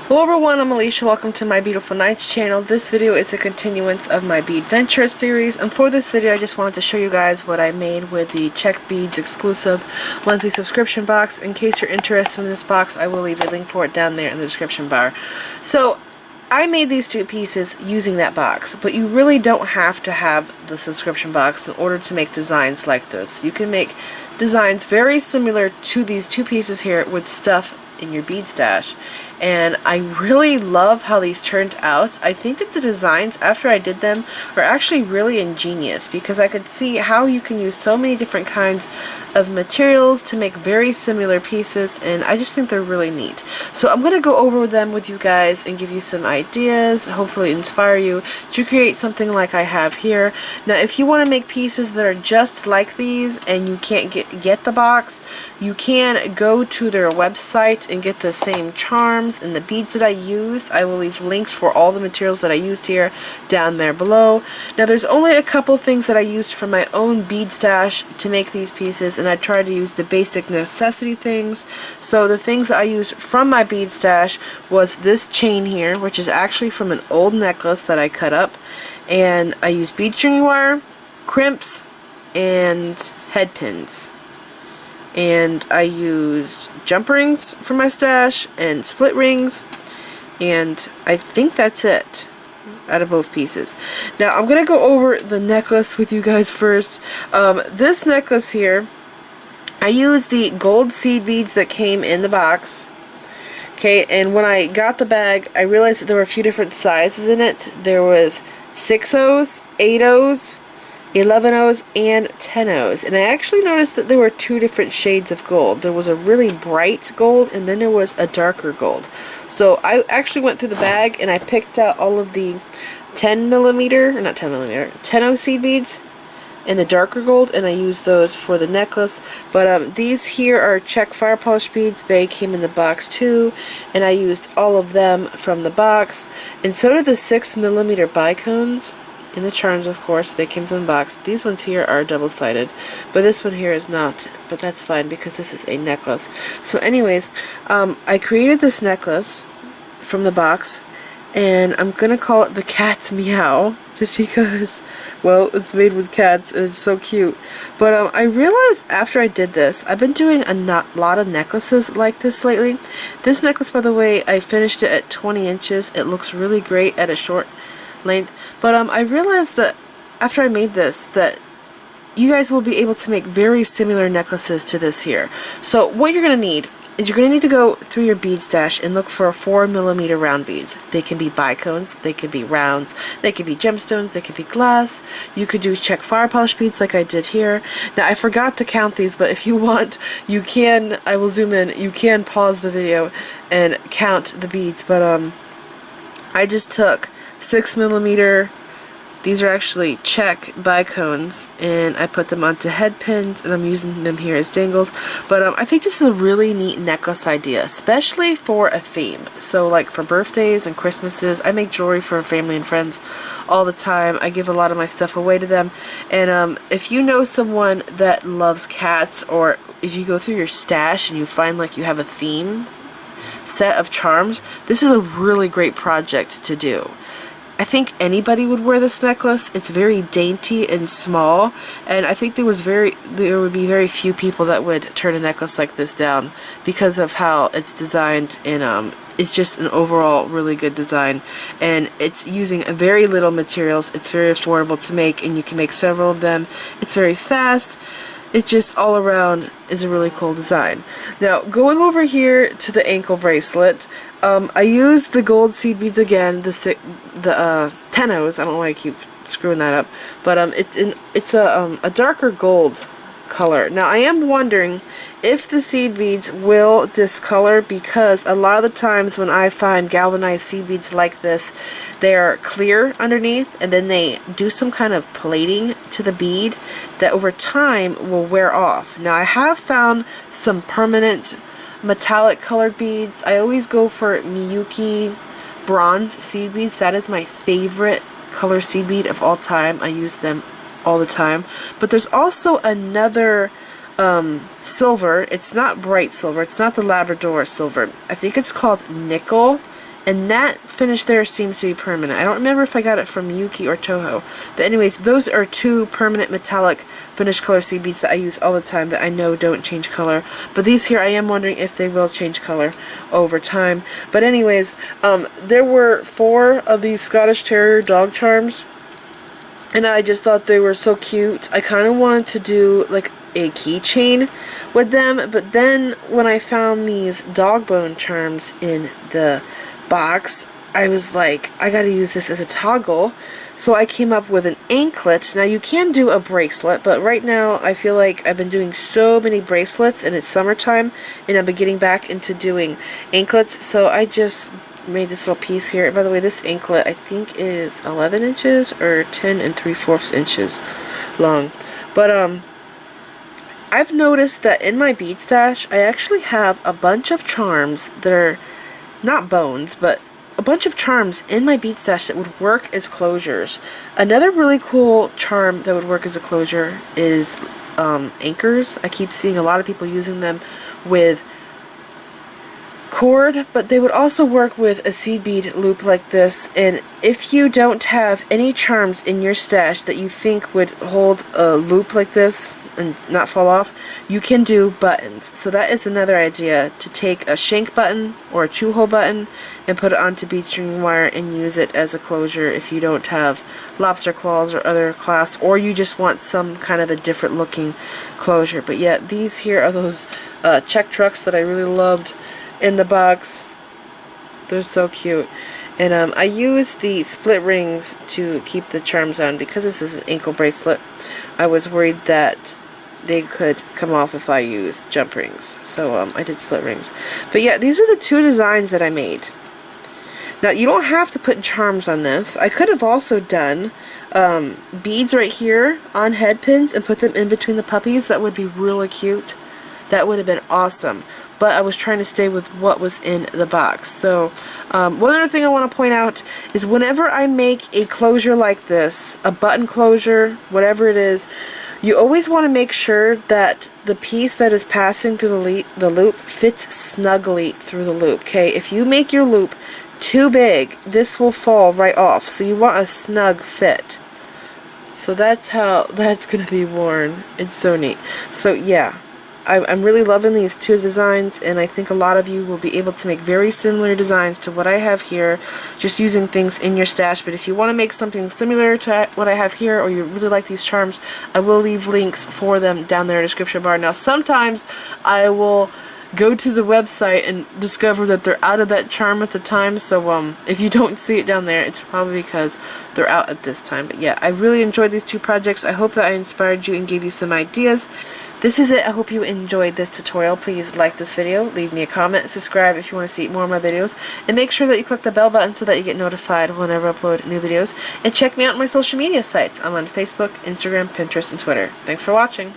Hello everyone, I'm Alicia. Welcome to my Beautiful Nights channel. This video is a continuance of my BEADventurous series, and for this video I just wanted to show you guys what I made with the Czech Beads exclusive monthly subscription box. In case you're interested in this box, I will leave a link for it down there in the description bar. So I made these two pieces using that box, but you really don't have to have the subscription box in order to make designs like this. You can make designs very similar to these two pieces here with stuff in your bead stash, and I really love how these turned out. I think that the designs after I did them are actually really ingenious because I could see how you can use so many different kinds of materials to make very similar pieces, and I just think they're really neat. So I'm going to go over them with you guys and give you some ideas, hopefully inspire you to create something like I have here. Now if you want to make pieces that are just like these and you can't get the box, you can go to their website and get the same charms and the beads that I used. I will leave links for all the materials that I used here down there below. Now there's only a couple things that I used from my own bead stash to make these pieces, and I tried to use the basic necessity things. So the things I used from my bead stash was this chain here, which is actually from an old necklace that I cut up, and I used bead string wire, crimps, and head pins. And I used jump rings for my stash and split rings, and I think that's it out of both pieces. Now I'm gonna go over the necklace with you guys first. This necklace here, I used the gold seed beads that came in the box. Okay, and when I got the bag, I realized that there were a few different sizes in it. There was 6-0s, 8-0s, 11-0s, and 10-0s, and I actually noticed that there were two different shades of gold. There was a really bright gold, and then there was a darker gold. So I actually went through the bag and I picked out all of the 10-0 seed beads in the darker gold, and I used those for the necklace. But these here are Czech fire polish beads. They came in the box too, and I used all of them from the box, and so did the 6mm bicones. And the charms, of course, they came from the box. These ones here are double-sided, but this one here is not, but that's fine because this is a necklace. So anyways, I created this necklace from the box, and I'm gonna call it the Cat's Meow, just because, well, it's made with cats and it's so cute. But I realized after I did this, I've been doing a lot of necklaces like this lately. This necklace, by the way, I finished it at 20 inches. It looks really great at a short length, but I realized that after I made this that you guys will be able to make very similar necklaces to this here. So what you're going to need is you're going to need to go through your bead stash and look for 4mm round beads. They can be bicones, they can be rounds, they can be gemstones, they can be glass. You could do Czech fire polish beads like I did here. Now I forgot to count these, but if you want, you can, I will zoom in, you can pause the video and count the beads, but I just took 6mm, these are actually Czech bicones, and I put them onto head pins, and I'm using them here as dangles. But I think this is a really neat necklace idea, especially for a theme. So like for birthdays and Christmases, I make jewelry for family and friends all the time. I give a lot of my stuff away to them, and if you know someone that loves cats, or if you go through your stash and you find like you have a theme set of charms, this is a really great project to do. I think anybody would wear this necklace. It's very dainty and small, and I think there would be very few people that would turn a necklace like this down because of how it's designed, and it's just an overall really good design, and it's using very little materials. It's very affordable to make, and you can make several of them. It's very fast. It just all around is a really cool design. Now going over here to the ankle bracelet, I used the gold seed beads again, the 10-0s. I don't know why I keep screwing that up, but it's a darker gold color. Now I am wondering if the seed beads will discolor, because a lot of the times when I find galvanized seed beads like this, they are clear underneath, and then they do some kind of plating to the bead that over time will wear off. Now I have found some permanent metallic colored beads. I always go for Miyuki bronze seed beads. That is my favorite color seed bead of all time. I use them all the time. But there's also another silver. It's not bright silver. It's not the Labrador silver. I think it's called nickel, and that finish there seems to be permanent. I don't remember if I got it from Yuki or Toho, but anyways, those are two permanent metallic finish color seed beads that I use all the time that I know don't change color. But these here, I am wondering if they will change color over time. But anyways, there were 4 of these Scottish Terrier dog charms, and I just thought they were so cute. I kind of wanted to do like a keychain with them, but then when I found these dog bone charms in the box, I was like, I gotta use this as a toggle. So I came up with an anklet. Now you can do a bracelet, but right now I feel like I've been doing so many bracelets and it's summertime and I've been getting back into doing anklets, so I just made this little piece here. And by the way, this anklet I think is 11 inches or 10 3/4 inches long. But I've noticed that in my bead stash I actually have a bunch of charms that are not bones, but a bunch of charms in my bead stash that would work as closures. Another really cool charm that would work as a closure is anchors. I keep seeing a lot of people using them with cord, but they would also work with a seed bead loop like this. And if you don't have any charms in your stash that you think would hold a loop like this and not fall off, you can do buttons. So that is another idea, to take a shank button or a chew hole button and put it onto bead string wire and use it as a closure if you don't have lobster claws or other clasps, or you just want some kind of a different looking closure. But yeah, these here are those Czech druks that I really loved in the box. They're so cute. And I use the split rings to keep the charms on because this is an ankle bracelet. I was worried that they could come off if I used jump rings, so I did split rings. But yeah, these are the 2 designs that I made. Now you don't have to put charms on this. I could have also done beads right here on head pins and put them in between the puppies. That would be really cute. That would have been awesome. But I was trying to stay with what was in the box. So one other thing I want to point out is whenever I make a closure like this, a button closure, whatever it is, you always want to make sure that the piece that is passing through the loop fits snugly through the loop. Okay, if you make your loop too big, this will fall right off. So you want a snug fit. So that's how that's going to be worn. It's so neat. So yeah, I'm really loving these 2 designs, and I think a lot of you will be able to make very similar designs to what I have here, just using things in your stash. But if you want to make something similar to what I have here, or you really like these charms, I will leave links for them down there in the description bar. Now sometimes I will go to the website and discover that they're out of that charm at the time, so if you don't see it down there, it's probably because they're out at this time. But yeah, I really enjoyed these 2 projects. I hope that I inspired you and gave you some ideas. This is it. I hope you enjoyed this tutorial. Please like this video, leave me a comment, subscribe if you want to see more of my videos, and make sure that you click the bell button so that you get notified whenever I upload new videos. And check me out on my social media sites. I'm on Facebook, Instagram, Pinterest, and Twitter. Thanks for watching.